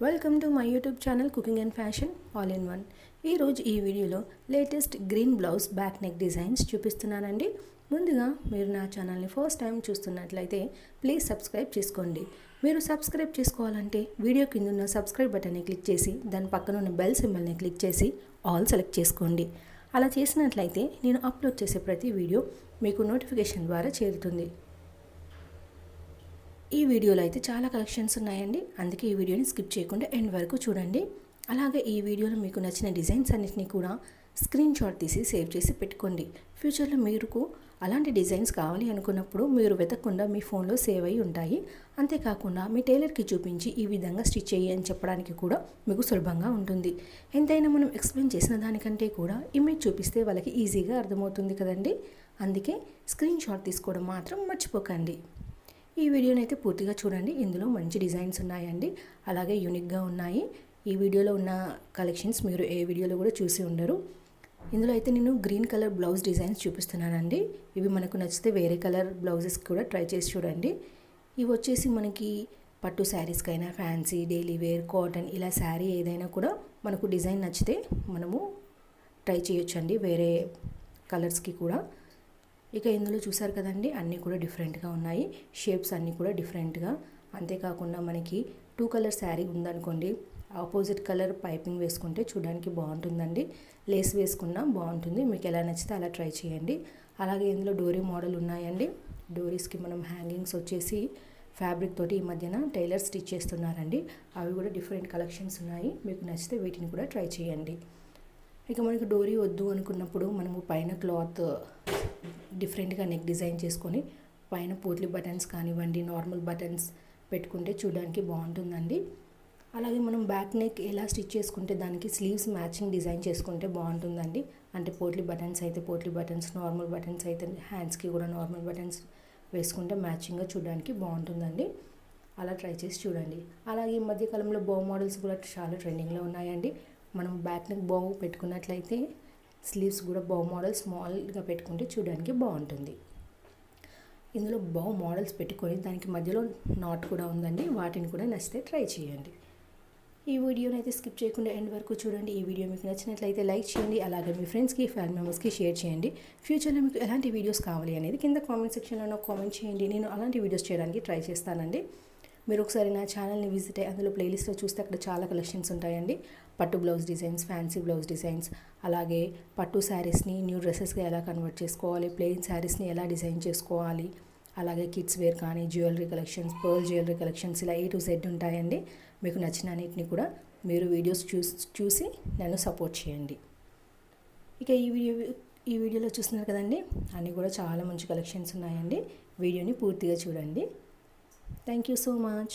Welcome to my YouTube channel cooking and fashion all in one. ఈరోజు ఈ వీడియోలో latest green blouse back neck designs చూపిస్తున్నానండి. ముందుగా మీరు నా ఛానల్ని ఫస్ట్ టైం చూస్తున్నట్లయితే ప్లీజ్ సబ్స్క్రైబ్ చేసుకోండి. మీరు సబ్స్క్రైబ్ చేసుకోవాలంటే వీడియో కింద ఉన్న సబ్స్క్రైబ్ బటన్ని క్లిక్ చేసి దాని పక్కన ఉన్న బెల్ సింబల్ని క్లిక్ చేసి ఆల్ సెలెక్ట్ చేసుకోండి. అలా చేసినట్లయితే నేను అప్లోడ్ చేసే ప్రతి వీడియో మీకు నోటిఫికేషన్ ద్వారా చేరుతుంది. ఈ వీడియోలో అయితే చాలా కలెక్షన్స్ ఉన్నాయండి, అందుకే ఈ వీడియోని స్కిప్ చేయకుండా ఎండ్ వరకు చూడండి. అలాగే ఈ వీడియోలో మీకు నచ్చిన డిజైన్స్ అన్నిటిని కూడా స్క్రీన్ షాట్ తీసి సేవ్ చేసి పెట్టుకోండి. ఫ్యూచర్లో మీకు అలాంటి డిజైన్స్ కావాలి అనుకున్నప్పుడు మీరు వెతకకుండా మీ ఫోన్లో సేవ్ అయి ఉంటాయి. అంతేకాకుండా మీ టైలర్కి చూపించి ఈ విధంగా స్టిచ్ చేయి అని చెప్పడానికి కూడా మీకు సులభంగా ఉంటుంది. ఎంతైనా మనం ఎక్స్ప్లెయిన్ చేసిన దానికంటే కూడా ఇమేజ్ చూపిస్తే వాళ్ళకి ఈజీగా అర్థమవుతుంది కదండి. అందుకే స్క్రీన్ షాట్ తీసుకోవడం మాత్రం మర్చిపోకండి. ఈ వీడియోని అయితే పూర్తిగా చూడండి. ఇందులో మంచి డిజైన్స్ ఉన్నాయండి, అలాగే యూనిక్గా ఉన్నాయి. ఈ వీడియోలో ఉన్న కలెక్షన్స్ మీరు ఏ వీడియోలో కూడా చూసి ఉండరు. ఇందులో అయితే నేను గ్రీన్ కలర్ బ్లౌజ్ డిజైన్స్ చూపిస్తున్నానండి. ఇవి మనకు నచ్చితే వేరే కలర్ బ్లౌజెస్ కూడా ట్రై చేసి చూడండి. ఇవి వచ్చేసి మనకి పట్టు శారీస్కైనా, ఫ్యాన్సీ, డైలీ వేర్, కాటన్ ఇలా శారీ ఏదైనా కూడా మనకు డిజైన్ నచ్చితే మనము ట్రై చేయొచ్చండి వేరే కలర్స్కి కూడా. ఇక ఇందులో చూసారు కదండి, అన్నీ కూడా డిఫరెంట్గా ఉన్నాయి, షేప్స్ అన్నీ కూడా డిఫరెంట్గా. అంతేకాకుండా మనకి 2 కలర్ శారీ ఉందనుకోండి, ఆపోజిట్ కలర్ పైపింగ్ వేసుకుంటే చూడడానికి బాగుంటుందండి. లేస్ వేసుకున్నా బాగుంటుంది. మీకు ఎలా నచ్చితే అలా ట్రై చేయండి. అలాగే ఇందులో డోరీ మోడల్ ఉన్నాయండి. డోరీస్కి మనం హ్యాంగింగ్స్ వచ్చేసి ఫ్యాబ్రిక్ తోటి ఈ మధ్యన టైలర్ స్టిచ్ చేస్తున్నారండి. అవి కూడా డిఫరెంట్ కలెక్షన్స్ ఉన్నాయి. మీకు నచ్చితే వీటిని కూడా ట్రై చేయండి. ఇక మనకి డోరీ వద్దు అనుకున్నప్పుడు మనము పైన క్లాత్ డిఫరెంట్గా నెక్ డిజైన్ చేసుకొని పైన పోట్లీ బటన్స్ కానివ్వండి, నార్మల్ బటన్స్ పెట్టుకుంటే చూడడానికి బాగుంటుందండి. అలాగే మనం బ్యాక్ నెక్ ఎలా స్టిచ్ చేసుకుంటే దానికి స్లీవ్స్ మ్యాచింగ్ డిజైన్ చేసుకుంటే బాగుంటుందండి. అంటే పోట్లీ బటన్స్ అయితే పోట్లీ బటన్స్, నార్మల్ బటన్స్ అయితే హ్యాండ్స్కి కూడా నార్మల్ బటన్స్ వేసుకుంటే మ్యాచింగ్గా చూడడానికి బాగుంటుందండి. అలా ట్రై చేసి చూడండి. అలాగే ఈ మధ్యకాలంలో బౌ మోడల్స్ కూడా చాలా ట్రెండింగ్లో ఉన్నాయండి. మనం బ్యాక్ నెక్ బౌ పెట్టుకున్నట్లయితే స్లీవ్స్ కూడా బౌ మోడల్ స్మాల్గా పెట్టుకుంటే చూడడానికి బాగుంటుంది. ఇందులో బౌ మోడల్స్ పెట్టుకొని దానికి మధ్యలో నాట్ కూడా ఉందండి. వాటిని కూడా నచ్చితే ట్రై చేయండి. ఈ వీడియోని అయితే స్కిప్ చేయకుండా ఎండ్ వరకు చూడండి. ఈ వీడియో మీకు నచ్చినట్లయితే లైక్ చేయండి. అలాగే మీ ఫ్రెండ్స్కి, ఫ్యామిలీ మెంబర్స్కి షేర్ చేయండి. ఫ్యూచర్లో మీకు ఎలాంటి వీడియోస్ కావాలి అనేది కింద కామెంట్ సెక్షన్లో నాకు కామెంట్ చేయండి. నేను అలాంటి వీడియోస్ చేయడానికి ట్రై చేస్తానండి. మీరు ఒకసారి నా ఛానల్ని విజిట్ అయ్యి అందులో ప్లేలిస్ట్లో చూస్తే అక్కడ చాలా కలెక్షన్స్ ఉంటాయండి. పట్టు blouse designs, fancy blouse designs, అలాగే పట్టు శారీస్ని న్యూ డ్రెస్సెస్గా ఎలా కన్వర్ట్ చేసుకోవాలి, ప్లెయిన్ శారీస్ని ఎలా డిజైన్ చేసుకోవాలి, అలాగే కిడ్స్ వేర్ కానీ jewellery collections, pearl jewellery collections ఇలా A to Z ఉంటాయండి. మీకు నచ్చిన అన్నిటిని కూడా మీరు వీడియోస్ చూసి నన్ను సపోర్ట్ చేయండి. ఇక ఈ వీడియోలో చూస్తున్నారు కదండి, అన్నీ కూడా చాలా మంచి కలెక్షన్స్ ఉన్నాయండి. వీడియోని పూర్తిగా చూడండి. Thank you so much.